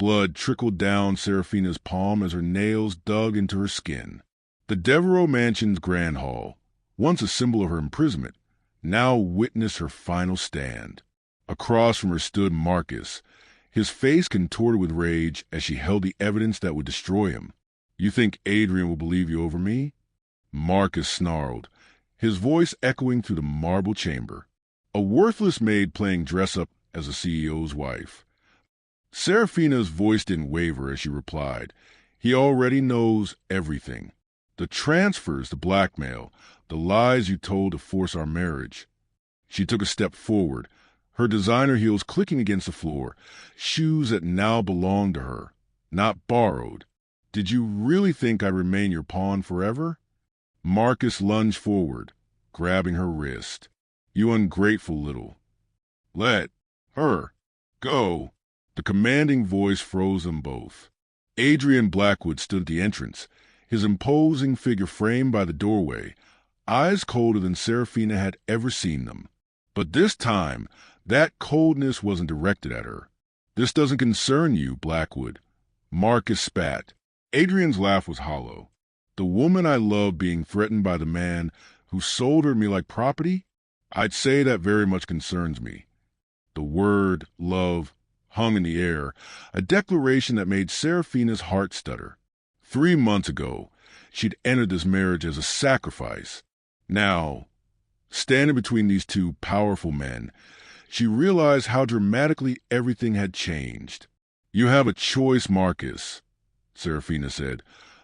Blood trickled down Seraphina's palm as her nails dug into her skin. The Devereaux Mansion's grand hall, once a symbol of her imprisonment, now witnessed her final stand. Across from her stood Marcus, his face contorted with rage as she held the evidence that would destroy him. "You think Adrian will believe you over me?" Marcus snarled, his voice echoing through the marble chamber. A worthless maid playing dress-up as a CEO's wife. Seraphina's voice didn't waver as she replied, "He already knows everything. The transfers, the blackmail, the lies you told to force our marriage." She took a step forward, her designer heels clicking against the floor, shoes that now belonged to her, not borrowed. "Did you really think I'd remain your pawn forever?" Marcus lunged forward, grabbing her wrist. "You ungrateful little—" "Let her go." The commanding voice froze them both. Adrian Blackwood stood at the entrance, his imposing figure framed by the doorway, eyes colder than Seraphina had ever seen them. But this time, that coldness wasn't directed at her. "This doesn't concern you, Blackwood." Marcus spat. Adrian's laugh was hollow. "The woman I love being threatened by the man who sold her to me like property? I'd say that very much concerns me." The word love hung in the air, a declaration that made Seraphina's heart stutter. 3 months ago, she'd entered this marriage as a sacrifice. Now, standing between these two powerful men, she realized how dramatically everything had changed. "You have a choice, Marcus," Seraphina said,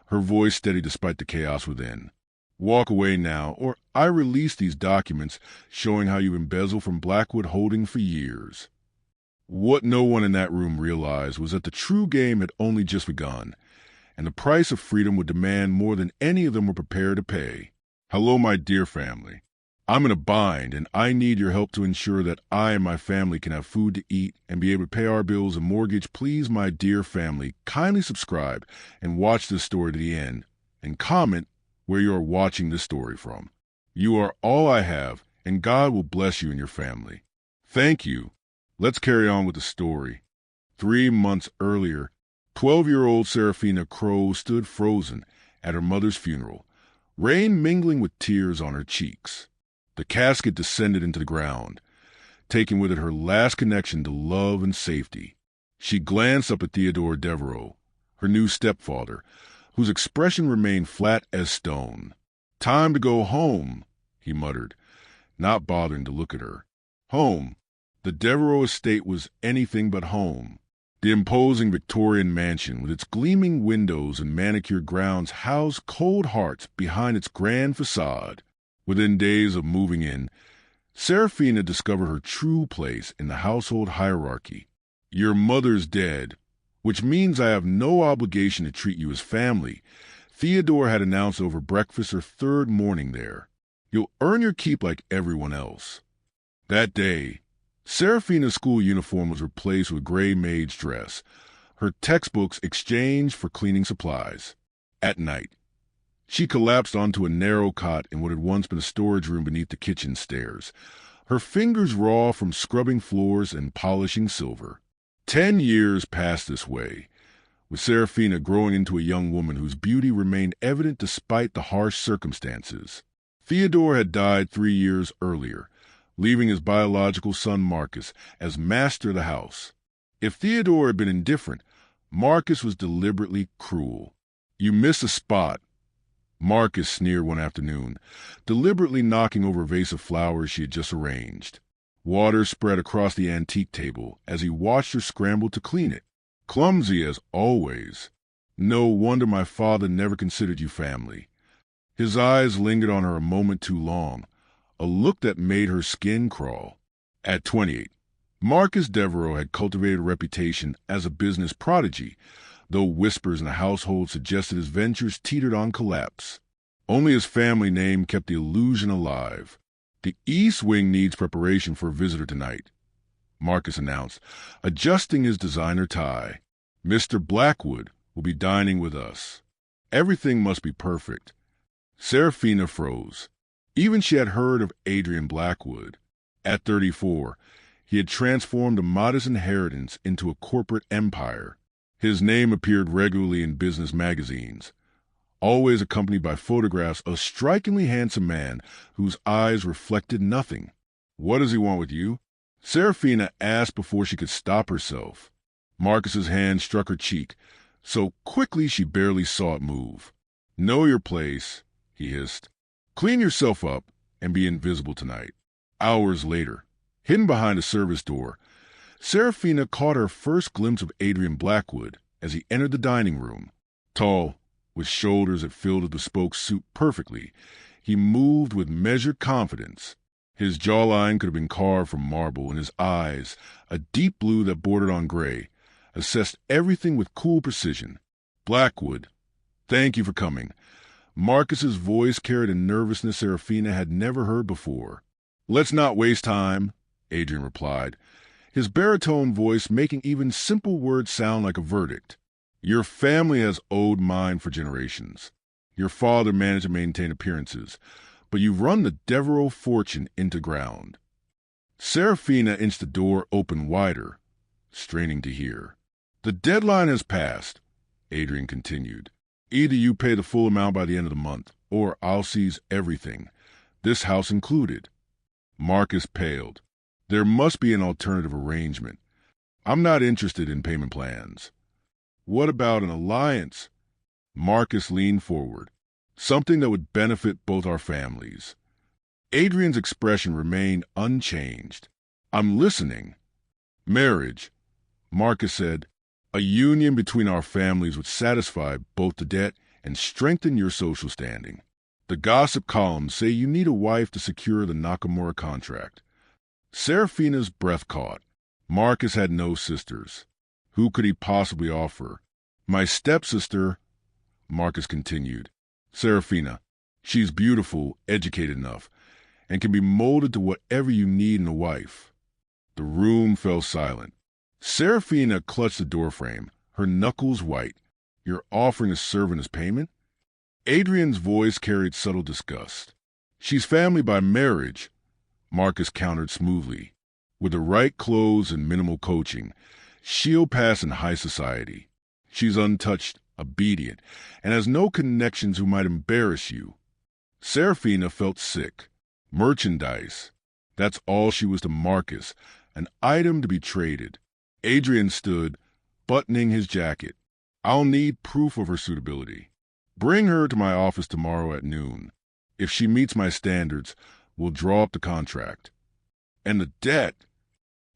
her voice steady despite the chaos within. "Walk away now, or I release these documents showing how you embezzled from Blackwood Holding for years." What no one in that room realized was that the true game had only just begun, and the price of freedom would demand more than any of them were prepared to pay. "Hello, my dear family. I'm in a bind, and I need your help to ensure that I and my family can have food to eat and be able to pay our bills and mortgage. Please, my dear family, kindly subscribe and watch this story to the end, and comment where you are watching this story from. You are all I have, and God will bless you and your family. Thank you." Let's carry on with the story. 3 months earlier, 12-year-old Seraphina Crow stood frozen at her mother's funeral, rain mingling with tears on her cheeks. The casket descended into the ground, taking with it her last connection to love and safety. She glanced up at Theodore Devereaux, her new stepfather, whose expression remained flat as stone. "Time to go home," he muttered, not bothering to look at her. Home. The Devereaux estate was anything but home. The imposing Victorian mansion, with its gleaming windows and manicured grounds, housed cold hearts behind its grand facade. Within days of moving in, Seraphina discovered her true place in the household hierarchy. "Your mother's dead, which means I have no obligation to treat you as family," Theodore had announced over breakfast her 3rd morning there. "You'll earn your keep like everyone else." That day, Seraphina's school uniform was replaced with gray Maid's dress, her textbooks exchanged for cleaning supplies. At night, she collapsed onto a narrow cot in what had once been a storage room beneath the kitchen stairs, her fingers raw from scrubbing floors and polishing silver. 10 years passed this way, with Seraphina growing into a young woman whose beauty remained evident despite the harsh circumstances. Theodore had died 3 years earlier, leaving his biological son Marcus as master of the house. If Theodore had been indifferent, Marcus was deliberately cruel. "You miss a spot," Marcus sneered one afternoon, deliberately knocking over a vase of flowers she had just arranged. Water spread across the antique table as he watched her scramble to clean it. "Clumsy as always. No wonder my father never considered you family." His eyes lingered on her a moment too long, a look that made her skin crawl. At 28, Marcus Devereaux had cultivated a reputation as a business prodigy, though whispers in the household suggested his ventures teetered on collapse. Only his family name kept the illusion alive. "The East Wing needs preparation for a visitor tonight," Marcus announced, adjusting his designer tie. "Mr. Blackwood will be dining with us." Everything must be perfect. Seraphina froze. Even she had heard of Adrian Blackwood. At 34, he had transformed a modest inheritance into a corporate empire. His name appeared regularly in business magazines, always accompanied by photographs of a strikingly handsome man whose eyes reflected nothing. "What does he want with you?" Serafina asked before she could stop herself. Marcus's hand struck her cheek, so quickly she barely saw it move. "Know your place," he hissed. "Clean yourself up and be invisible tonight." Hours later, hidden behind a service door, Serafina caught her first glimpse of Adrian Blackwood as he entered the dining room. Tall, with shoulders that filled his bespoke suit perfectly, he moved with measured confidence. His jawline could have been carved from marble, and his eyes, a deep blue that bordered on gray, assessed everything with cool precision. "Blackwood, thank you for coming." Marcus's voice carried a nervousness Serafina had never heard before. "Let's not waste time," Adrian replied, his baritone voice making even simple words sound like a verdict. "Your family has owed mine for generations. Your father managed to maintain appearances, but you've run the Devereaux fortune into ground." Serafina inched the door open wider, straining to hear. "The deadline has passed," Adrian continued. "Either you pay the full amount by the end of the month, or I'll seize everything, this house included." Marcus paled. "There must be an alternative arrangement. I'm not interested in payment plans." "What about an alliance?" Marcus leaned forward. "Something that would benefit both our families." Adrian's expression remained unchanged. "I'm listening." "Marriage," Marcus said. "A union between our families would satisfy both the debt and strengthen your social standing. The gossip columns say you need a wife to secure the Nakamura contract." Serafina's breath caught. Marcus had no sisters. Who could he possibly offer? "My stepsister," Marcus continued. "Serafina, she's beautiful, educated enough, and can be molded to whatever you need in a wife." The room fell silent. Serafina clutched the doorframe, her knuckles white. "You're offering a servant as payment?" Adrian's voice carried subtle disgust. "She's family by marriage," Marcus countered smoothly. "With the right clothes and minimal coaching, she'll pass in high society. She's untouched, obedient, and has no connections who might embarrass you." Serafina felt sick. Merchandise. That's all she was to Marcus, an item to be traded. Adrian stood, buttoning his jacket. "I'll need proof of her suitability. Bring her to my office tomorrow at noon. If she meets my standards, we'll draw up the contract. And the debt,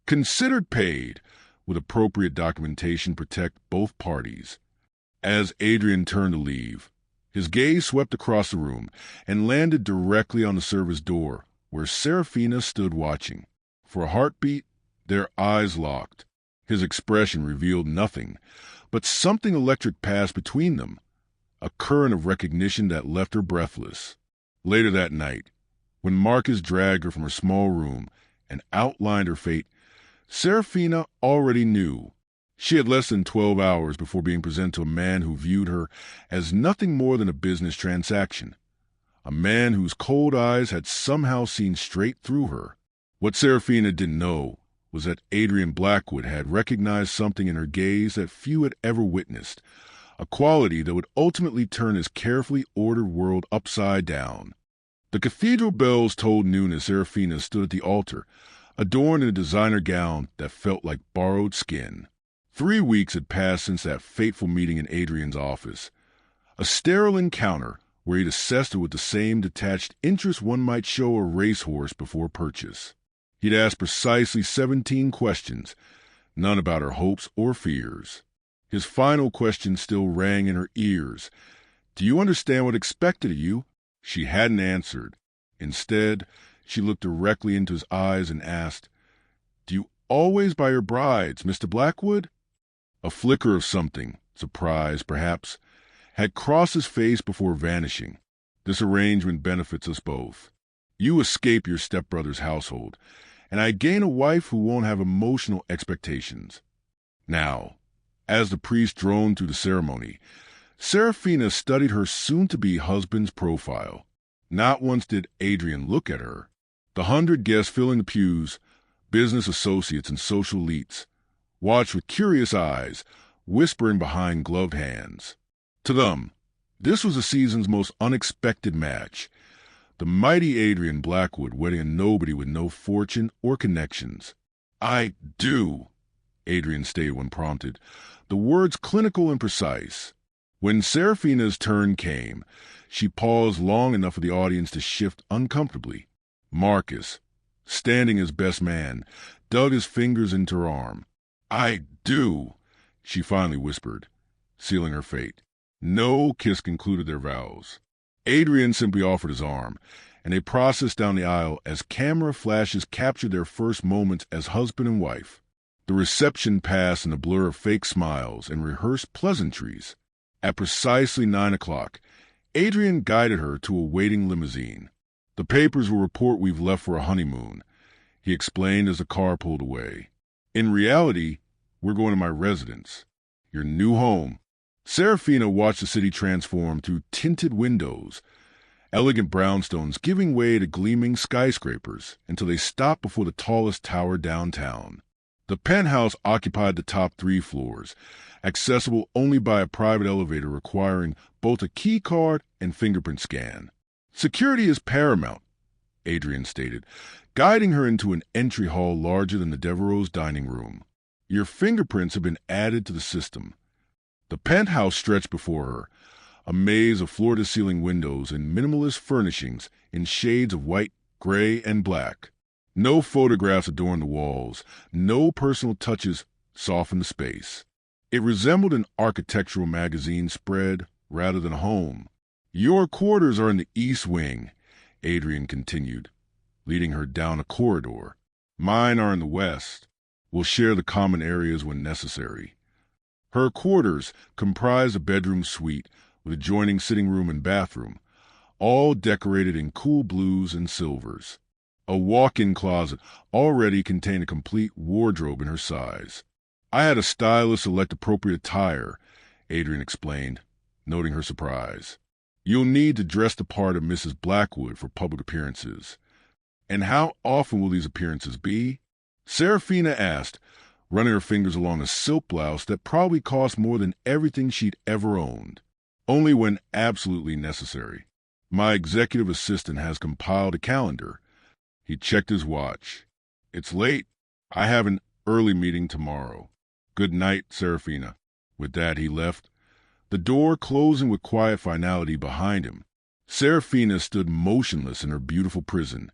considered paid, with appropriate documentation protect both parties." As Adrian turned to leave, his gaze swept across the room and landed directly on the service door where Serafina stood watching. For a heartbeat, their eyes locked. His expression revealed nothing, but something electric passed between them, a current of recognition that left her breathless. Later that night, when Marcus dragged her from her small room and outlined her fate, Serafina already knew. She had less than 12 hours before being presented to a man who viewed her as nothing more than a business transaction, a man whose cold eyes had somehow seen straight through her. What Serafina didn't know was that Adrian Blackwood had recognized something in her gaze that few had ever witnessed, a quality that would ultimately turn his carefully ordered world upside down. The cathedral bells tolled noon as Serafina stood at the altar, adorned in a designer gown that felt like borrowed skin. 3 weeks had passed since that fateful meeting in Adrian's office, a sterile encounter where he'd assessed her with the same detached interest one might show a racehorse before purchase. He'd asked precisely 17 questions, none about her hopes or fears. His final question still rang in her ears. "Do you understand what's expected of you?" She hadn't answered. Instead, she looked directly into his eyes and asked, "Do you always buy your brides, Mr. Blackwood?" A flicker of something, surprise perhaps, had crossed his face before vanishing. "This arrangement benefits us both. You escape your stepbrother's household, and I gain a wife who won't have emotional expectations." Now, as the priest droned through the ceremony, Serafina studied her soon-to-be husband's profile. Not once did Adrian look at her. The 100 guests filling the pews, business associates and social elites, watched with curious eyes, whispering behind gloved hands. To them, this was the season's most unexpected match. The mighty Adrian Blackwood wedding a nobody with no fortune or connections. "I do," Adrian stated when prompted, the words clinical and precise. When Serafina's turn came, she paused long enough for the audience to shift uncomfortably. Marcus, standing as best man, dug his fingers into her arm. "I do," she finally whispered, sealing her fate. No kiss concluded their vows. Adrian simply offered his arm, and they processed down the aisle as camera flashes captured their first moments as husband and wife. The reception passed in a blur of fake smiles and rehearsed pleasantries. At precisely 9 o'clock, Adrian guided her to a waiting limousine. "The papers will report we've left for a honeymoon," he explained as the car pulled away. "In reality, we're going to my residence, your new home." Serafina watched the city transform through tinted windows, elegant brownstones giving way to gleaming skyscrapers until they stopped before the tallest tower downtown. The penthouse occupied the top 3 floors, accessible only by a private elevator requiring both a key card and fingerprint scan. "Security is paramount," Adrian stated, guiding her into an entry hall larger than the Devereaux's dining room. "Your fingerprints have been added to the system." The penthouse stretched before her, a maze of floor-to-ceiling windows and minimalist furnishings in shades of white, gray, and black. No photographs adorned the walls, no personal touches softened the space. It resembled an architectural magazine spread rather than a home. "Your quarters are in the East Wing," Adrian continued, leading her down a corridor. "Mine are in the West. We'll share the common areas when necessary." Her quarters comprised a bedroom suite with adjoining sitting room and bathroom, all decorated in cool blues and silvers. A walk-in closet already contained a complete wardrobe in her size. "I had a stylist select appropriate attire," Adrian explained, noting her surprise. "You'll need to dress the part of Mrs. Blackwood for public appearances." "And how often will these appearances be?" Serafina asked, running her fingers along a silk blouse that probably cost more than everything she'd ever owned. "Only when absolutely necessary. My executive assistant has compiled a calendar." He checked his watch. "It's late. I have an early meeting tomorrow. Good night, Serafina." With that, he left, the door closing with quiet finality behind him. Serafina stood motionless in her beautiful prison,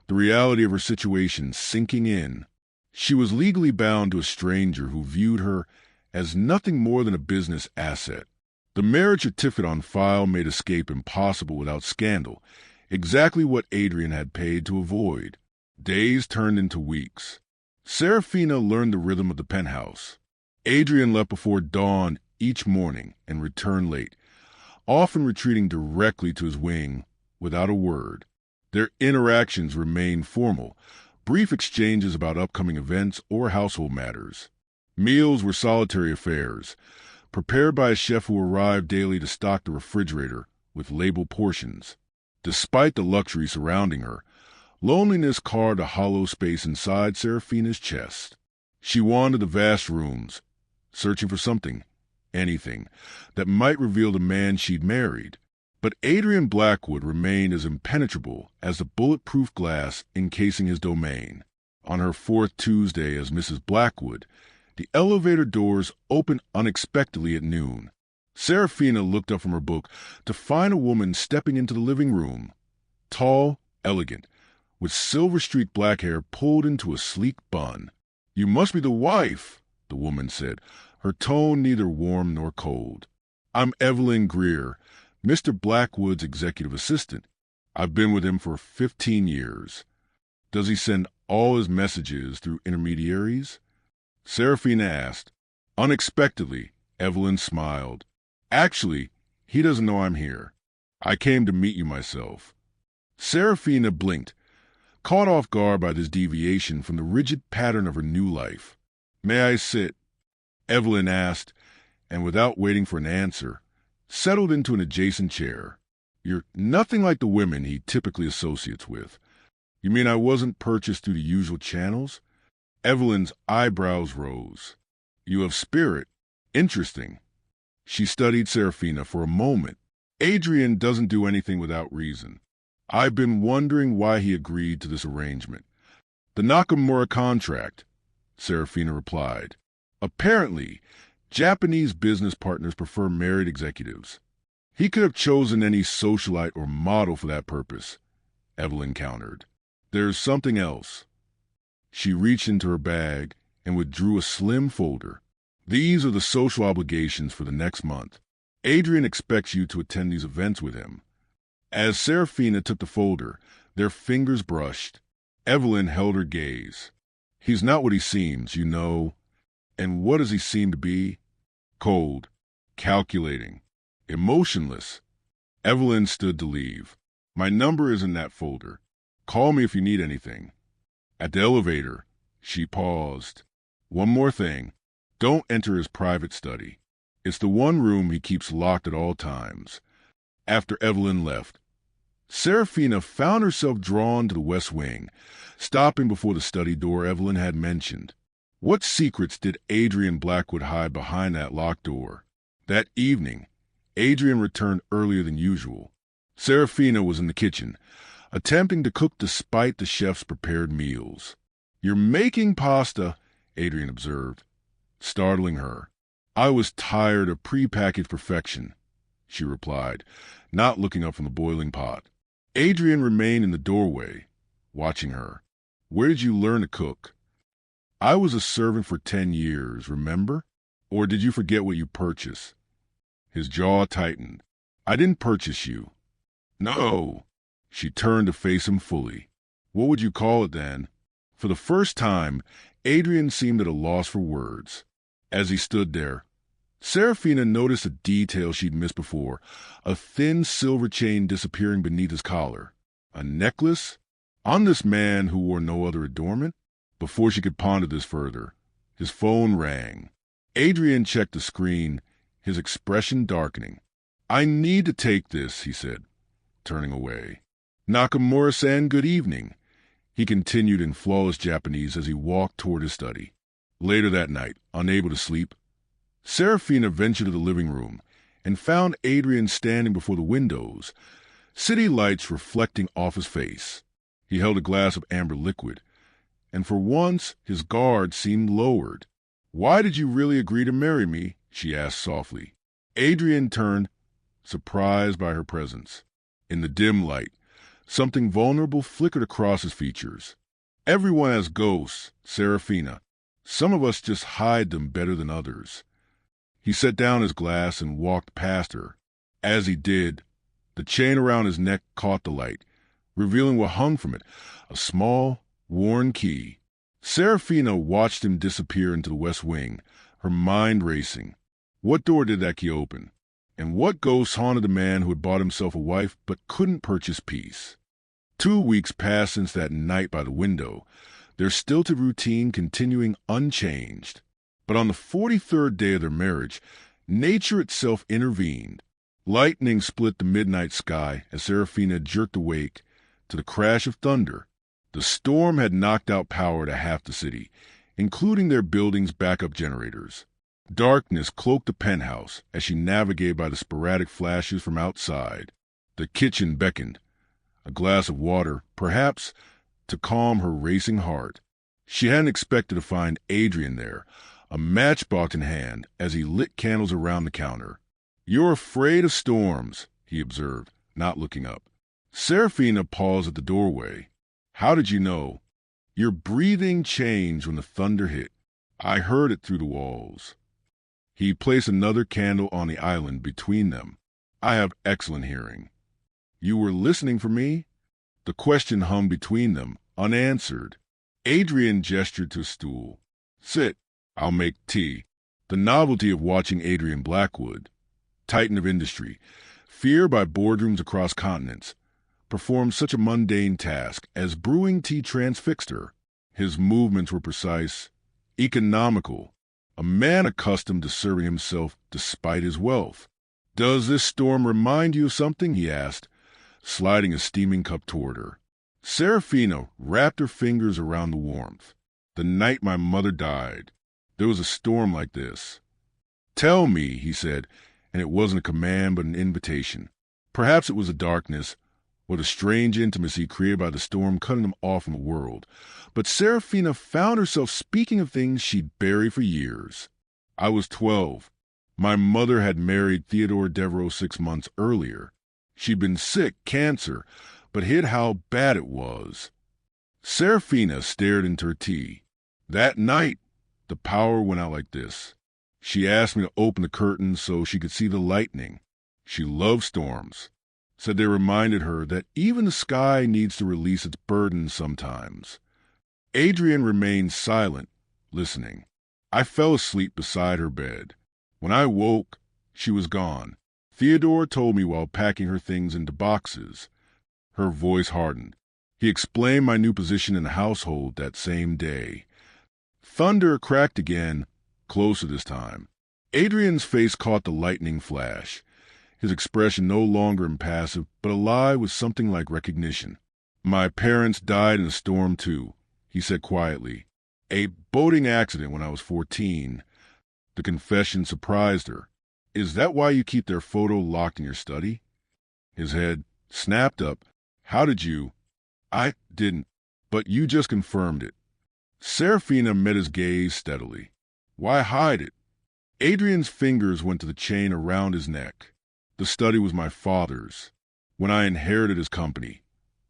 the reality of her situation sinking in. She was legally bound to a stranger who viewed her as nothing more than a business asset. The marriage certificate on file made escape impossible without scandal, exactly what Adrian had paid to avoid. Days turned into weeks. Serafina learned the rhythm of the penthouse. Adrian left before dawn each morning and returned late, often retreating directly to his wing without a word. Their interactions remained formal, brief exchanges about upcoming events or household matters. Meals were solitary affairs, prepared by a chef who arrived daily to stock the refrigerator with labeled portions. Despite the luxury surrounding her, loneliness carved a hollow space inside Serafina's chest. She wandered the vast rooms, searching for something, anything, that might reveal the man she'd married. But Adrian Blackwood remained as impenetrable as the bulletproof glass encasing his domain. On her 4th Tuesday as Mrs. Blackwood, the elevator doors opened unexpectedly at noon. Serafina looked up from her book to find a woman stepping into the living room. Tall, elegant, with silver-streaked black hair pulled into a sleek bun. "You must be the wife," the woman said, her tone neither warm nor cold. "I'm Evelyn Greer, Mr. Blackwood's executive assistant. I've been with him for 15 years. Does he send all his messages through intermediaries?" Serafina asked. Unexpectedly, Evelyn smiled. "Actually, he doesn't know I'm here. I came to meet you myself." Serafina blinked, caught off guard by this deviation from the rigid pattern of her new life. "May I sit?" Evelyn asked, and without waiting for an answer, settled into an adjacent chair. "You're nothing like the women he typically associates with." "You mean I wasn't purchased through the usual channels?" Evelyn's eyebrows rose. "You have spirit, Interesting. She studied Serafina for a moment. Adrian doesn't do anything without reason. I've been wondering why he agreed to this arrangement. The Nakamura contract, Serafina replied. Apparently, Japanese business partners prefer married executives. He could have chosen any socialite or model for that purpose, Evelyn countered. There's something else. She reached into her bag and withdrew a slim folder. These are the social obligations for the next month. Adrian expects you to attend these events with him. As Serafina took the folder, their fingers brushed. Evelyn held her gaze. He's not what he seems, you know. And what does he seem to be? Cold, calculating, emotionless. Evelyn stood to leave. My number is in that folder. Call me if you need anything. At the elevator, she paused. One more thing. Don't enter his private study. It's the one room he keeps locked at all times. After Evelyn left, Serafina found herself drawn to the west wing, stopping before the study door Evelyn had mentioned. What secrets did Adrian Blackwood hide behind that locked door? That evening, Adrian returned earlier than usual. Serafina was in the kitchen, attempting to cook despite the chef's prepared meals. You're making pasta, Adrian observed, startling her. I was tired of prepackaged perfection, she replied, not looking up from the boiling pot. Adrian remained in the doorway, watching her. Where did you learn to cook? I was a servant for 10 years, remember? Or did you forget what you purchased? His jaw tightened. I didn't purchase you. No. She turned to face him fully. What would you call it then? For the first time, Adrian seemed at a loss for words. As he stood there, Serafina noticed a detail she'd missed before, a thin silver chain disappearing beneath his collar. A necklace? On this man who wore no other adornment? Before she could ponder this further, his phone rang. Adrian checked the screen, his expression darkening. I need to take this, he said, turning away. Nakamura-san, good evening, he continued in flawless Japanese as he walked toward his study. Later that night, unable to sleep, Serafina ventured to the living room and found Adrian standing before the windows, city lights reflecting off his face. He held a glass of amber liquid, and for once his guard seemed lowered. Why did you really agree to marry me? She asked softly. Adrian turned, surprised by her presence. In the dim light, something vulnerable flickered across his features. Everyone has ghosts, Serafina. Some of us just hide them better than others. He set down his glass and walked past her. As he did, the chain around his neck caught the light, revealing what hung from it, a small, worn key. Serafina watched him disappear into the west wing, her mind racing. What door did that key open? And what ghosts haunted the man who had bought himself a wife but couldn't purchase peace? 2 weeks passed since that night by the window, their stilted routine continuing unchanged. But on the 43rd day of their marriage, nature itself intervened. Lightning split the midnight sky as Serafina jerked awake to the crash of thunder. The storm had knocked out power to half the city, including their building's backup generators. Darkness cloaked the penthouse as she navigated by the sporadic flashes from outside. The kitchen beckoned. A glass of water, perhaps, to calm her racing heart. She hadn't expected to find Adrian there, a matchbox in hand, as he lit candles around the counter. You're afraid of storms, he observed, not looking up. Serafina paused at the doorway. How did you know? Your breathing changed when the thunder hit. I heard it through the walls. He placed another candle on the island between them. I have excellent hearing. You were listening for me? The question hung between them, unanswered. Adrian gestured to a stool. Sit. I'll make tea. The novelty of watching Adrian Blackwood, titan of industry, feared by boardrooms across continents, perform such a mundane task as brewing tea transfixed her. His movements were precise, economical, a man accustomed to serving himself despite his wealth. Does this storm remind you of something? He asked, sliding a steaming cup toward her. Serafina wrapped her fingers around the warmth. The night my mother died, there was a storm like this. "Tell me," he said, and it wasn't a command but an invitation. Perhaps it was the darkness, or the strange intimacy created by the storm cutting him off from the world, but Serafina found herself speaking of things she'd buried for years. I was 12. My mother had married Theodore Devereaux 6 months earlier. She'd been sick, cancer, but hid how bad it was. Serafina stared into her tea. That night, the power went out like this. She asked me to open the curtains so she could see the lightning. She loved storms. Said they reminded her that even the sky needs to release its burdens sometimes. Adrian remained silent, listening. I fell asleep beside her bed. When I woke, she was gone. Theodore told me while packing her things into boxes. Her voice hardened. He explained my new position in the household that same day. Thunder cracked again, closer this time. Adrian's face caught the lightning flash. His expression no longer impassive, but alive with something like recognition. "My parents died in a storm, too," he said quietly. "A boating accident when I was 14. The confession surprised her. "Is that why you keep their photo locked in your study?" His head snapped up. "How did you—" "I didn't, but you just confirmed it." Serafina met his gaze steadily. "Why hide it?" Adrian's fingers went to the chain around his neck. "The study was my father's. When I inherited his company,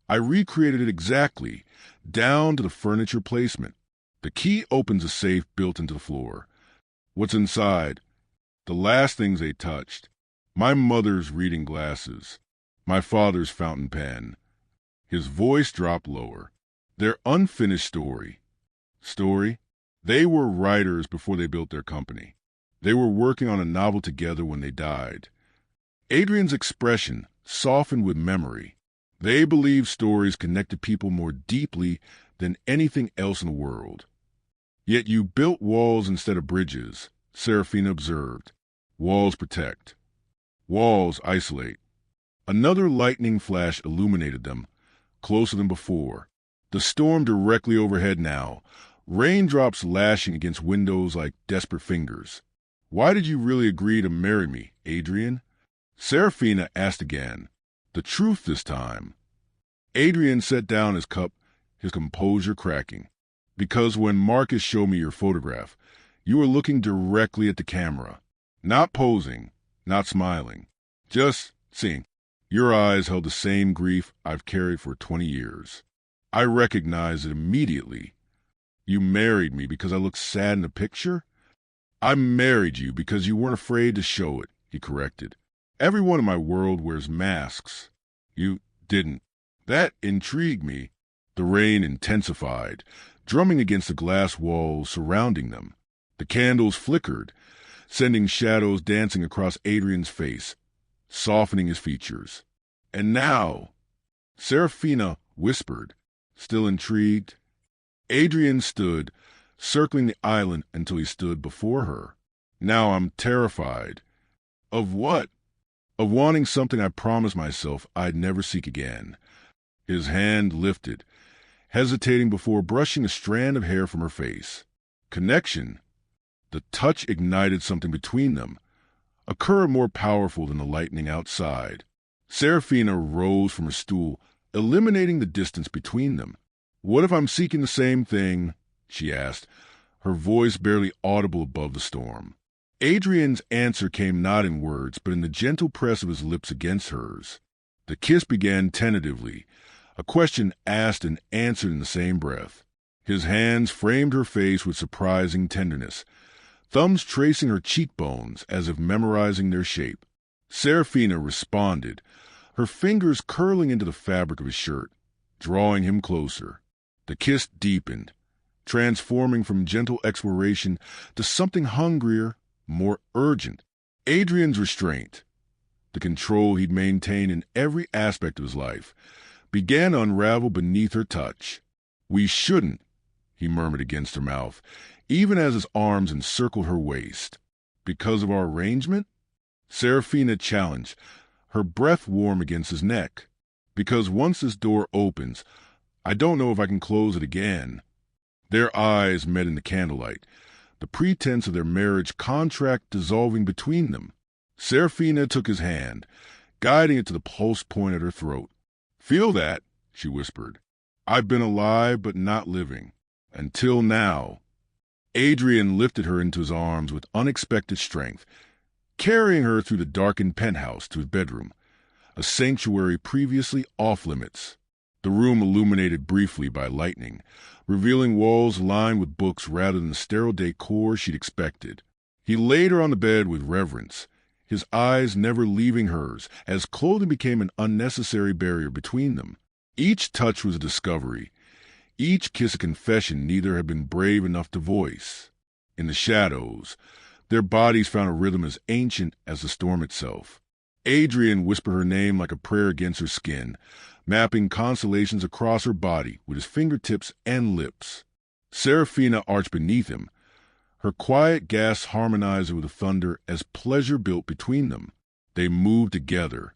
I recreated it exactly, down to the furniture placement. The key opens a safe built into the floor. What's inside? The last things they touched. My mother's reading glasses. My father's fountain pen." His voice dropped lower. "Their unfinished story." Story? They were writers before they built their company. They were working on a novel together when they died. Adrian's expression softened with memory. They believed stories connected people more deeply than anything else in the world. "Yet you built walls instead of bridges," Serafina observed. "Walls protect. Walls isolate." Another lightning flash illuminated them, closer than before. The storm directly overhead now, raindrops lashing against windows like desperate fingers. "Why did you really agree to marry me, Adrian?" Serafina asked again. The truth this time. Adrian set down his cup, his composure cracking. "Because when Marcus showed me your photograph, you were looking directly at the camera. Not posing, not smiling. Just seeing. Your eyes held the same grief I've carried for 20 years. I recognized it immediately. You married me because I looked sad in the picture?" "I married you because you weren't afraid to show it," he corrected. "Everyone in my world wears masks. You didn't." That intrigued me. The rain intensified, drumming against the glass walls surrounding them. The candles flickered, sending shadows dancing across Adrian's face, softening his features. "And now," Serafina whispered, still intrigued. Adrian stood, circling the island until he stood before her. "Now I'm terrified." "Of what?" "Of wanting something I promised myself I'd never seek again." His hand lifted, hesitating before brushing a strand of hair from her face. Connection. The touch ignited something between them, a current more powerful than the lightning outside. Serafina rose from her stool, eliminating the distance between them. "What if I'm seeking the same thing?" she asked, her voice barely audible above the storm. Adrian's answer came not in words, but in the gentle press of his lips against hers. The kiss began tentatively, a question asked and answered in the same breath. His hands framed her face with surprising tenderness, thumbs tracing her cheekbones as if memorizing their shape. Serafina responded, her fingers curling into the fabric of his shirt, drawing him closer. The kiss deepened, transforming from gentle exploration to something hungrier, more urgent. Adrian's restraint, the control he'd maintained in every aspect of his life, began to unravel beneath her touch. "We shouldn't," he murmured against her mouth, even as his arms encircled her waist. "Because of our arrangement?" Serafina challenged, her breath warm against his neck. "Because once this door opens, I don't know if I can close it again." Their eyes met in the candlelight, the pretense of their marriage contract dissolving between them. Serafina took his hand, guiding it to the pulse point at her throat. "Feel that?" she whispered. "I've been alive but not living. Until now." Adrian lifted her into his arms with unexpected strength, carrying her through the darkened penthouse to his bedroom, a sanctuary previously off-limits. The room illuminated briefly by lightning, revealing walls lined with books rather than the sterile decor she'd expected. He laid her on the bed with reverence, his eyes never leaving hers, as clothing became an unnecessary barrier between them. Each touch was a discovery, each kiss a confession neither had been brave enough to voice. In the shadows, their bodies found a rhythm as ancient as the storm itself. Adrian whispered her name like a prayer against her skin, mapping constellations across her body with his fingertips and lips. Serafina arched beneath him, her quiet gasps harmonizing with the thunder as pleasure built between them. They moved together,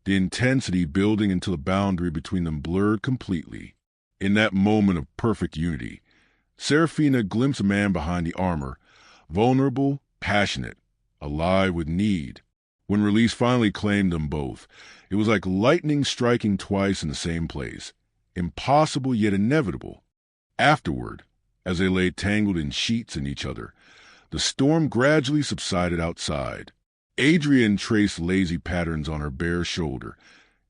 the intensity building until the boundary between them blurred completely. In that moment of perfect unity, Serafina glimpsed a man behind the armor, vulnerable, passionate, alive with need. When release finally claimed them both, it was like lightning striking twice in the same place, impossible yet inevitable. Afterward, as they lay tangled in sheets in each other, the storm gradually subsided outside. Adrian traced lazy patterns on her bare shoulder,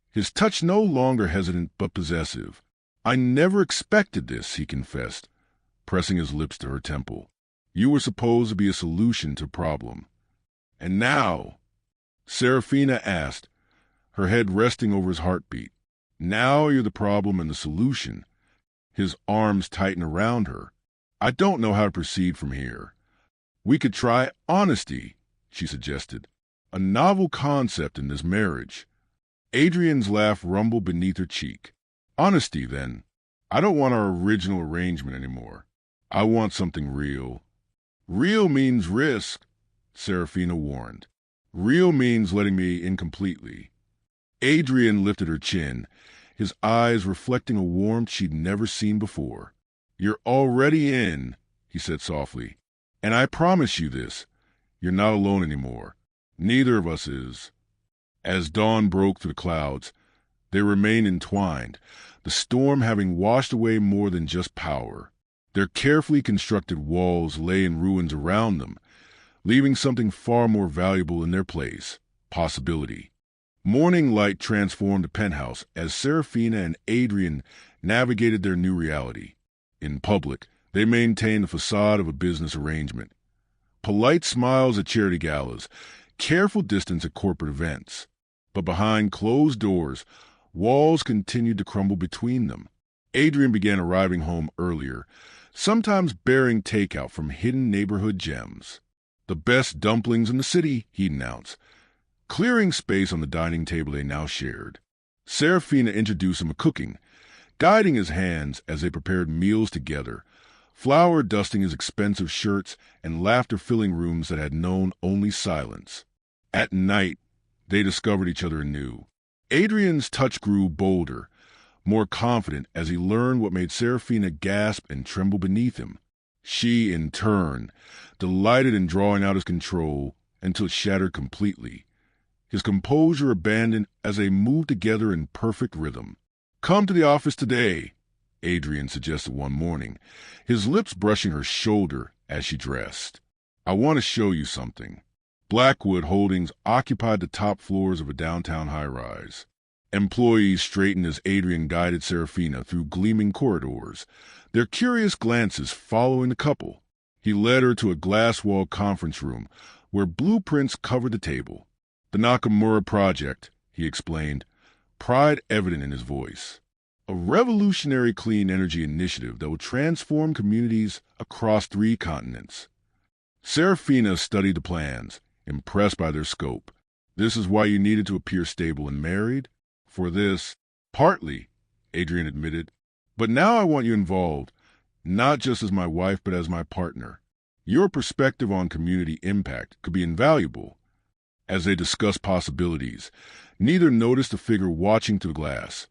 his touch no longer hesitant but possessive. "I never expected this," he confessed, pressing his lips to her temple. "You were supposed to be a solution to the problem. And now," Serafina asked, her head resting over his heartbeat, "now you're the problem and the solution." His arms tightened around her. "I don't know how to proceed from here." "We could try honesty," she suggested. "A novel concept in this marriage." Adrian's laugh rumbled beneath her cheek. "Honesty, then. I don't want our original arrangement anymore. I want something real." "Real means risk," Serafina warned. "Real means letting me in completely." Adrian lifted her chin, his eyes reflecting a warmth she'd never seen before. "You're already in," he said softly. "And I promise you this, you're not alone anymore. Neither of us is." As dawn broke through the clouds, they remained entwined, the storm having washed away more than just power. Their carefully constructed walls lay in ruins around them, leaving something far more valuable in their place: possibility. Morning light transformed the penthouse as Serafina and Adrian navigated their new reality. In public, they maintained the facade of a business arrangement. Polite smiles at charity galas, careful distance at corporate events. But behind closed doors, walls continued to crumble between them. Adrian began arriving home earlier, sometimes bearing takeout from hidden neighborhood gems. "The best dumplings in the city," he announced, clearing space on the dining table they now shared. Serafina introduced him to cooking, guiding his hands as they prepared meals together, flour dusting his expensive shirts and laughter filling rooms that had known only silence. At night, they discovered each other anew. Adrian's touch grew bolder, more confident as he learned what made Serafina gasp and tremble beneath him. She, in turn, delighted in drawing out his control until it shattered completely. His composure abandoned as they moved together in perfect rhythm. "Come to the office today," Adrian suggested one morning, his lips brushing her shoulder as she dressed. "I want to show you something." Blackwood Holdings occupied the top floors of a downtown high-rise. Employees straightened as Adrian guided Serafina through gleaming corridors, their curious glances following the couple. He led her to a glass-walled conference room where blueprints covered the table. "The Nakamura Project," he explained, pride evident in his voice. "A revolutionary clean energy initiative that will transform communities across 3 continents." Serafina studied the plans, impressed by their scope. "This is why you needed to appear stable and married?" "For this." "Partly," Adrian admitted. "But now I want you involved, not just as my wife but as my partner. Your perspective on community impact could be invaluable." As they discussed possibilities, neither noticed a figure watching through the glass.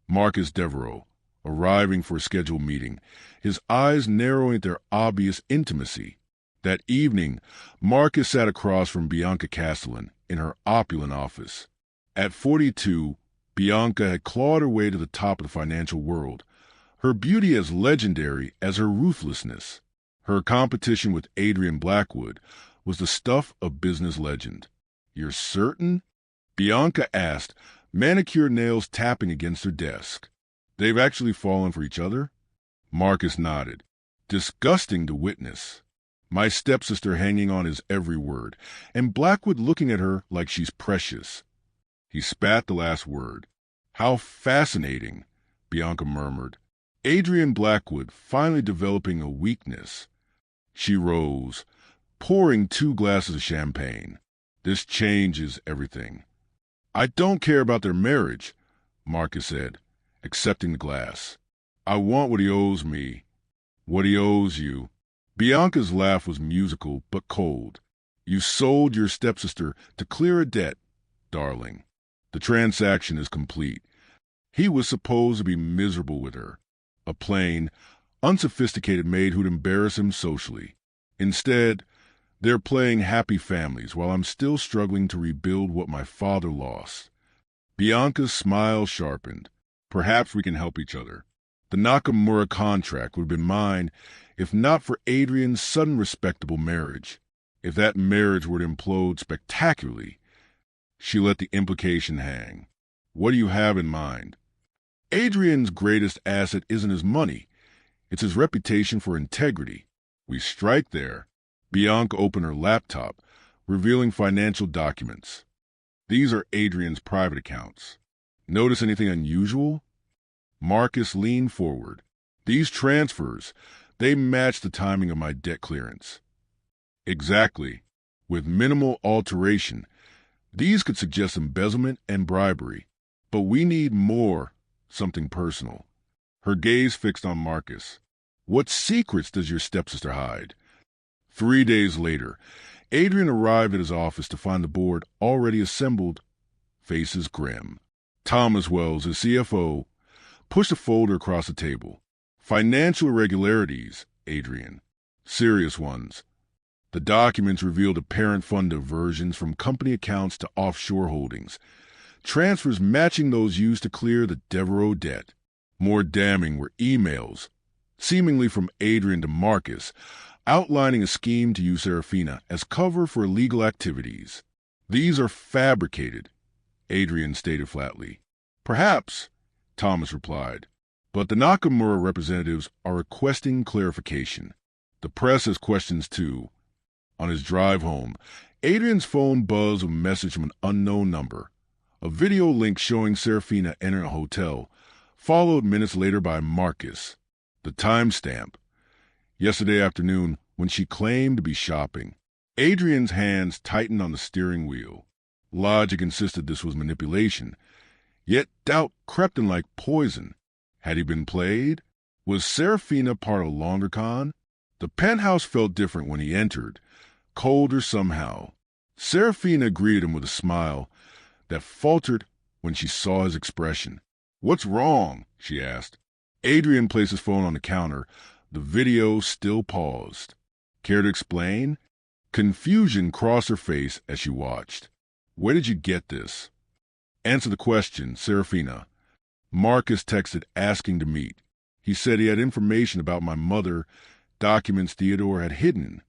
Marcus Devereaux, arriving for a scheduled meeting, his eyes narrowing at their obvious intimacy. That evening, Marcus sat across from Bianca Castellan in her opulent office. At 42, Bianca had clawed her way to the top of the financial world, her beauty as legendary as her ruthlessness. Her competition with Adrian Blackwood was the stuff of business legend. "You're certain?" Bianca asked, manicured nails tapping against her desk. "They've actually fallen for each other?" Marcus nodded. "Disgusting to witness. My stepsister hanging on his every word, and Blackwood looking at her like she's precious." He spat the last word. "How fascinating," Bianca murmured. "Adrian Blackwood finally developing a weakness." She rose, pouring 2 glasses of champagne. "This changes everything." "I don't care about their marriage," Marcus said, accepting the glass. "I want what he owes me." "What he owes you." Bianca's laugh was musical but cold. "You sold your stepsister to clear a debt, darling. The transaction is complete. He was supposed to be miserable with her, a plain, unsophisticated maid who'd embarrass him socially. Instead, they're playing happy families while I'm still struggling to rebuild what my father lost." Bianca's smile sharpened. "Perhaps we can help each other. The Nakamura contract would have been mine if not for Adrian's sudden respectable marriage. If that marriage were to implode spectacularly." She let the implication hang. "What do you have in mind?" "Adrian's greatest asset isn't his money. It's his reputation for integrity. We strike there." Bianca opened her laptop, revealing financial documents. "These are Adrian's private accounts. Notice anything unusual?" Marcus leaned forward. "These transfers, they match the timing of my debt clearance." "Exactly. With minimal alteration, these could suggest embezzlement and bribery. But we need more, something personal." Her gaze fixed on Marcus. "What secrets does your stepsister hide?" 3 days later, Adrian arrived at his office to find the board already assembled, faces grim. Thomas Wells, his CFO, pushed a folder across the table. "Financial irregularities, Adrian. Serious ones." The documents revealed apparent fund diversions from company accounts to offshore holdings, transfers matching those used to clear the Devereaux debt. More damning were emails, seemingly from Adrian to Marcus, outlining a scheme to use Serafina as cover for illegal activities. "These are fabricated," Adrian stated flatly. "Perhaps," Thomas replied, "but the Nakamura representatives are requesting clarification. The press has questions too." On his drive home, Adrian's phone buzzed with a message from an unknown number. A video link showing Serafina entering a hotel, followed minutes later by Marcus. The timestamp: yesterday afternoon, when she claimed to be shopping. Adrian's hands tightened on the steering wheel. Logic insisted this was manipulation, yet doubt crept in like poison. Had he been played? Was Serafina part of a longer con? The penthouse felt different when he entered, colder somehow. Serafina greeted him with a smile that faltered when she saw his expression. "What's wrong?" she asked. Adrian placed his phone on the counter, the video still paused. "Care to explain?" Confusion crossed her face as she watched. "Where did you get this?" "Answer the question, Serafina." Marcus texted asking to meet. He said he had information about my mother, documents Theodore had hidden.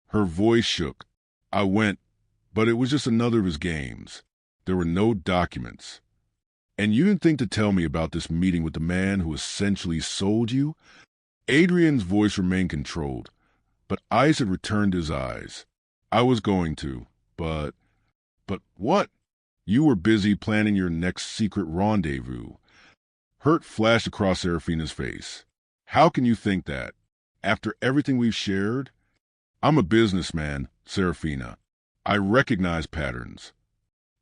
Her voice shook. "I went, but it was just another of his games. There were no documents." "And you didn't think to tell me about this meeting with the man who essentially sold you?" Adrian's voice remained controlled, but ice had returned to his eyes. "I was going to, but what?" "You were busy planning your next secret rendezvous." Hurt flashed across Serafina's face. "How can you think that? After everything we've shared?" "I'm a businessman, Serafina. I recognize patterns."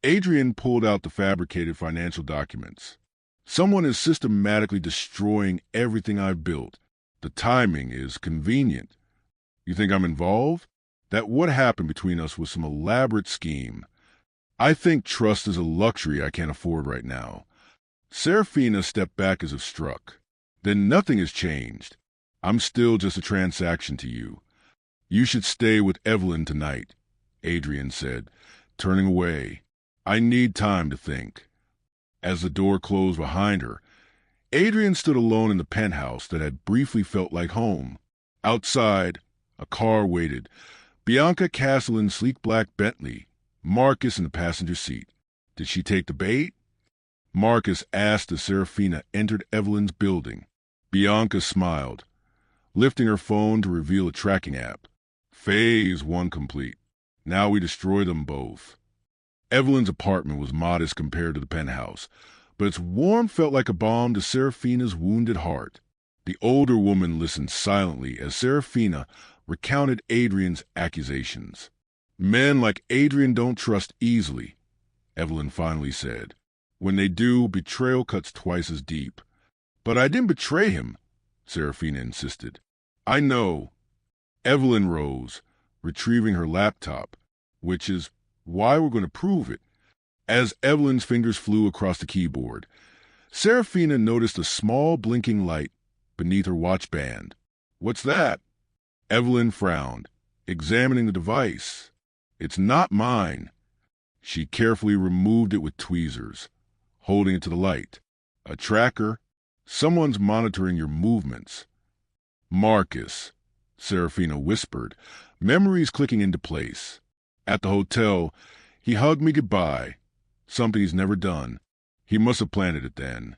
Adrian pulled out the fabricated financial documents. "Someone is systematically destroying everything I've built. The timing is convenient. You think I'm involved? That what happened between us was some elaborate scheme. I think trust is a luxury I can't afford right now." Serafina stepped back as if struck. "Then nothing has changed. I'm still just a transaction to you. You should stay with Evelyn tonight, Adrian said, turning away. I need time to think. As the door closed behind her, Adrian stood alone in the penthouse that had briefly felt like home. Outside, a car waited. Bianca Castellan's sleek black Bentley, Marcus in the passenger seat. Did she take the bait? Marcus asked as Serafina entered Evelyn's building. Bianca smiled, lifting her phone to reveal a tracking app. Phase 1 complete. Now we destroy them both. Evelyn's apartment was modest compared to the penthouse, but its warmth felt like a balm to Serafina's wounded heart. The older woman listened silently as Serafina recounted Adrian's accusations. Men like Adrian don't trust easily, Evelyn finally said. When they do, betrayal cuts twice as deep. But I didn't betray him, Serafina insisted. I know. Evelyn rose, retrieving her laptop, which is why we're going to prove it. As Evelyn's fingers flew across the keyboard, Serafina noticed a small blinking light beneath her watch band. What's that? Evelyn frowned, examining the device. It's not mine. She carefully removed it with tweezers, holding it to the light. A tracker? Someone's monitoring your movements. Marcus, Serafina whispered, memories clicking into place. At the hotel, he hugged me goodbye, something he's never done. He must have planted it then.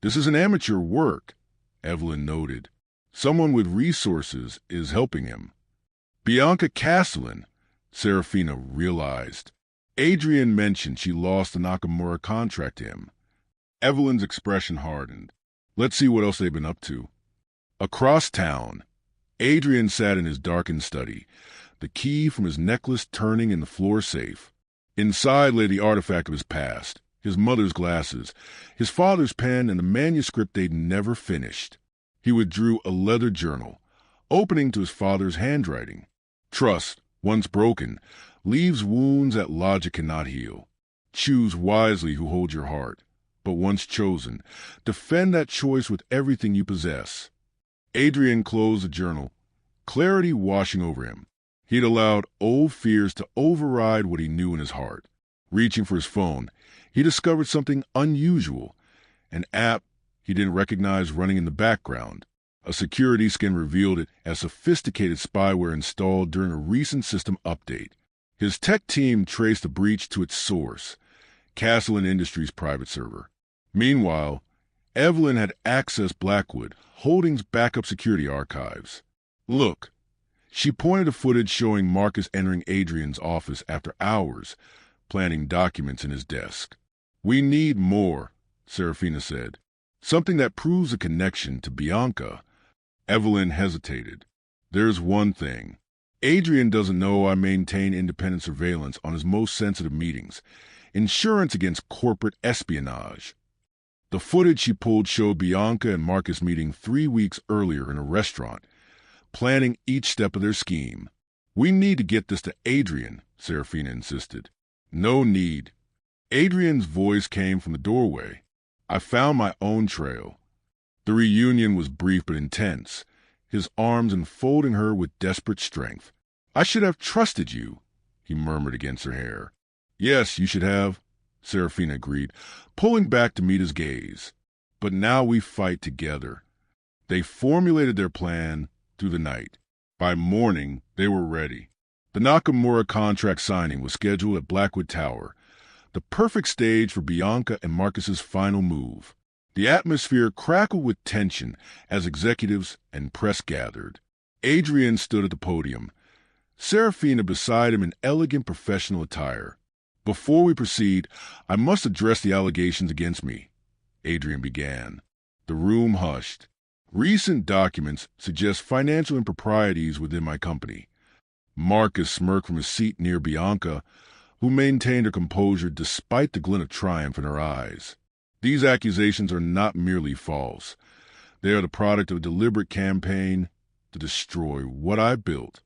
This is an amateur work, Evelyn noted. Someone with resources is helping him. Bianca Castellan, Serafina realized. Adrian mentioned she lost the Nakamura contract to him. Evelyn's expression hardened. Let's see what else they've been up to. Across town, Adrian sat in his darkened study, the key from his necklace turning in the floor safe. Inside lay the artifact of his past, his mother's glasses, his father's pen, and the manuscript they'd never finished. He withdrew a leather journal, opening to his father's handwriting. Trust, once broken, leaves wounds that logic cannot heal. Choose wisely who holds your heart, but once chosen, defend that choice with everything you possess. Adrian closed the journal, clarity washing over him. He'd allowed old fears to override what he knew in his heart. Reaching for his phone, he discovered something unusual, an app he didn't recognize running in the background. A security scan revealed it as sophisticated spyware installed during a recent system update. His tech team traced the breach to its source, Castellan Industries' private server. Meanwhile, Evelyn had accessed Blackwood Holdings' backup security archives. Look, she pointed to footage showing Marcus entering Adrian's office after hours, planting documents in his desk. We need more, Serafina said. Something that proves a connection to Bianca. Evelyn hesitated. There's one thing. Adrian doesn't know I maintain independent surveillance on his most sensitive meetings. Insurance against corporate espionage. The footage she pulled showed Bianca and Marcus meeting 3 weeks earlier in a restaurant, planning each step of their scheme. We need to get this to Adrian, Serafina insisted. No need. Adrian's voice came from the doorway. I found my own trail. The reunion was brief but intense, his arms enfolding her with desperate strength. I should have trusted you, he murmured against her hair. Yes, you should have, Serafina agreed, pulling back to meet his gaze. But now we fight together. They formulated their plan through the night. By morning, they were ready. The Nakamura contract signing was scheduled at Blackwood Tower, the perfect stage for Bianca and Marcus's final move. The atmosphere crackled with tension as executives and press gathered. Adrian stood at the podium, Serafina beside him in elegant professional attire. Before we proceed, I must address the allegations against me, Adrian began. The room hushed. Recent documents suggest financial improprieties within my company. Marcus smirked from his seat near Bianca, who maintained her composure despite the glint of triumph in her eyes. These accusations are not merely false. They are the product of a deliberate campaign to destroy what I built.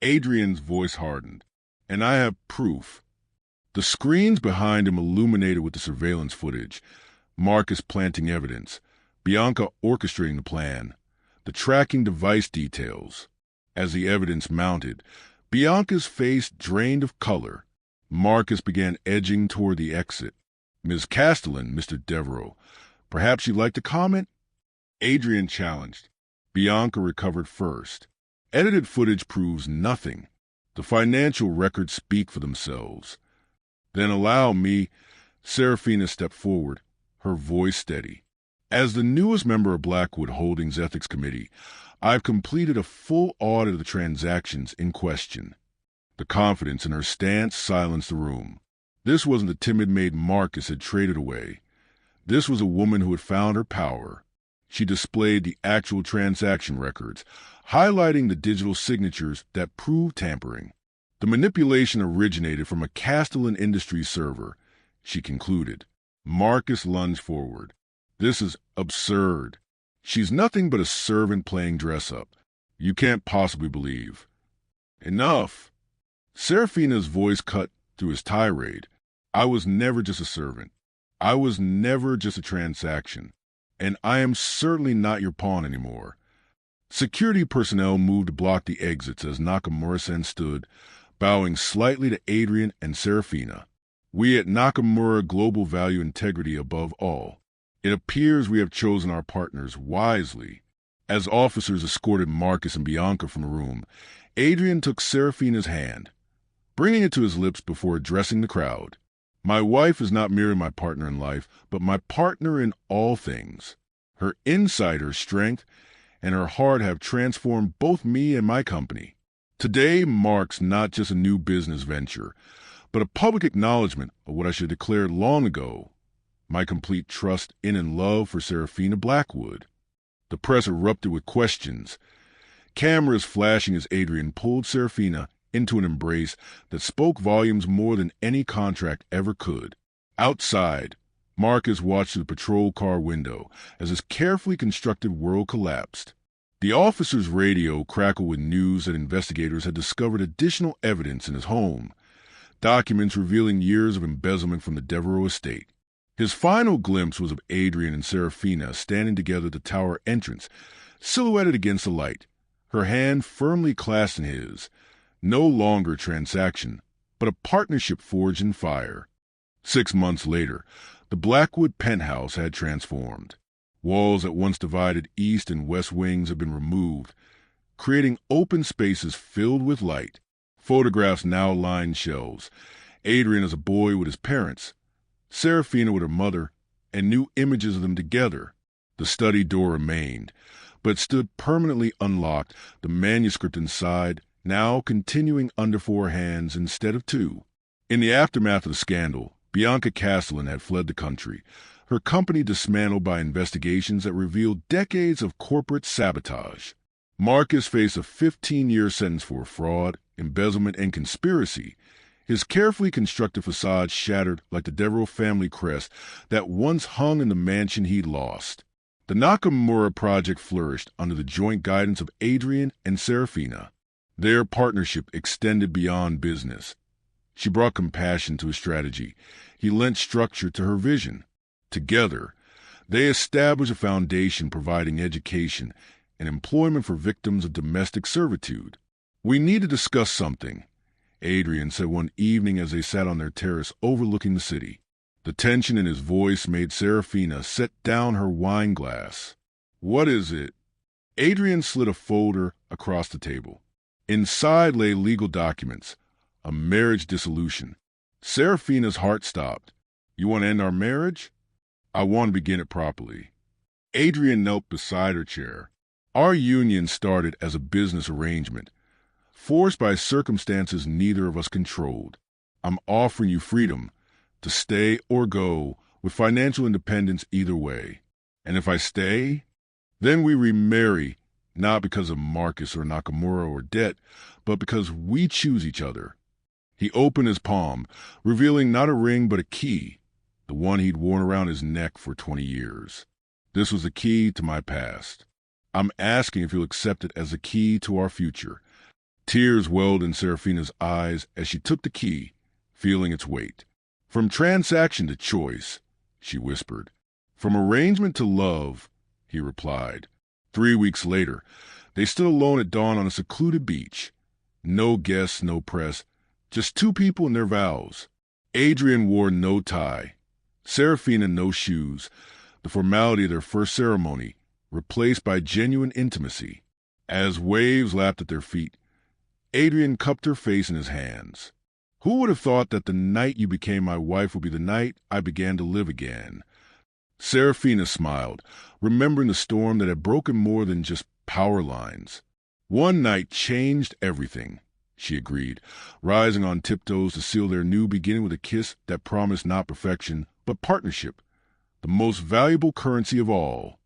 Adrian's voice hardened. And I have proof. The screens behind him illuminated with the surveillance footage, Marcus planting evidence, Bianca orchestrating the plan, the tracking device details. As the evidence mounted, Bianca's face drained of color. Marcus began edging toward the exit. "Ms. Castellan, Mr. Devereaux, perhaps you'd like to comment?" Adrian challenged. Bianca recovered first. "Edited footage proves nothing. The financial records speak for themselves." "Then allow me." Serafina stepped forward, her voice steady. "As the newest member of Blackwood Holdings Ethics Committee, I've completed a full audit of the transactions in question." The confidence in her stance silenced the room. This wasn't the timid maid Marcus had traded away. This was a woman who had found her power. She displayed the actual transaction records, highlighting the digital signatures that proved tampering. The manipulation originated from a Castellan Industries server, she concluded. Marcus lunged forward. "This is absurd. She's nothing but a servant playing dress-up. You can't possibly believe." "Enough!" Serafina's voice cut through his tirade. "I was never just a servant. I was never just a transaction. And I am certainly not your pawn anymore." Security personnel moved to block the exits as Nakamura-san stood, bowing slightly to Adrian and Serafina. "We at Nakamura Global value integrity above all. It appears we have chosen our partners wisely." As officers escorted Marcus and Bianca from the room, Adrian took Serafina's hand, bringing it to his lips before addressing the crowd. "My wife is not merely my partner in life, but my partner in all things. Her insider strength and her heart have transformed both me and my company. Today marks not just a new business venture, but a public acknowledgement of what I should have declared long ago, my complete trust in and love for Serafina Blackwood." The press erupted with questions, cameras flashing as Adrian pulled Serafina into an embrace that spoke volumes more than any contract ever could. Outside, Marcus watched through the patrol car window as his carefully constructed world collapsed. The officer's radio crackled with news that investigators had discovered additional evidence in his home, documents revealing years of embezzlement from the Devereaux estate. His final glimpse was of Adrian and Serafina standing together at the tower entrance, silhouetted against the light, her hand firmly clasped in his. No longer a transaction, but a partnership forged in fire. 6 months later, the Blackwood penthouse had transformed. Walls that once divided east and west wings had been removed, creating open spaces filled with light. Photographs now lined shelves. Adrian as a boy with his parents, Serafina with her mother, and new images of them together. The study door remained, but stood permanently unlocked, the manuscript inside now continuing under 4 hands instead of 2. In the aftermath of the scandal, Bianca Castellan had fled the country, her company dismantled by investigations that revealed decades of corporate sabotage. Marcus faced a 15-year sentence for fraud, embezzlement, and conspiracy, his carefully constructed facade shattered like the Devereaux family crest that once hung in the mansion he'd lost. The Nakamura project flourished under the joint guidance of Adrian and Serafina. Their partnership extended beyond business. She brought compassion to his strategy. He lent structure to her vision. Together, they established a foundation providing education and employment for victims of domestic servitude. "We need to discuss something," Adrian said one evening as they sat on their terrace overlooking the city. The tension in his voice made Serafina set down her wine glass. "What is it?" Adrian slid a folder across the table. Inside lay legal documents, a marriage dissolution. Serafina's heart stopped. "You want to end our marriage?" "I want to begin it properly." Adrian knelt beside her chair. "Our union started as a business arrangement, forced by circumstances neither of us controlled. I'm offering you freedom to stay or go, with financial independence either way. And if I stay, then we remarry, not because of Marcus or Nakamura or debt, but because we choose each other." He opened his palm, revealing not a ring but a key, the one he'd worn around his neck for 20 years. "This was the key to my past. I'm asking if you'll accept it as the key to our future." Tears welled in Serafina's eyes as she took the key, feeling its weight. "From transaction to choice," she whispered. "From arrangement to love," he replied. 3 weeks later, they stood alone at dawn on a secluded beach. No guests, no press, just two people and their vows. Adrian wore no tie, Serafina no shoes, the formality of their first ceremony replaced by genuine intimacy. As waves lapped at their feet, Adrian cupped her face in his hands. Who would have thought that the night you became my wife would be the night I began to live again? Serafina smiled, remembering the storm that had broken more than just power lines. One night changed everything, she agreed, rising on tiptoes to seal their new beginning with a kiss that promised not perfection, but partnership, the most valuable currency of all.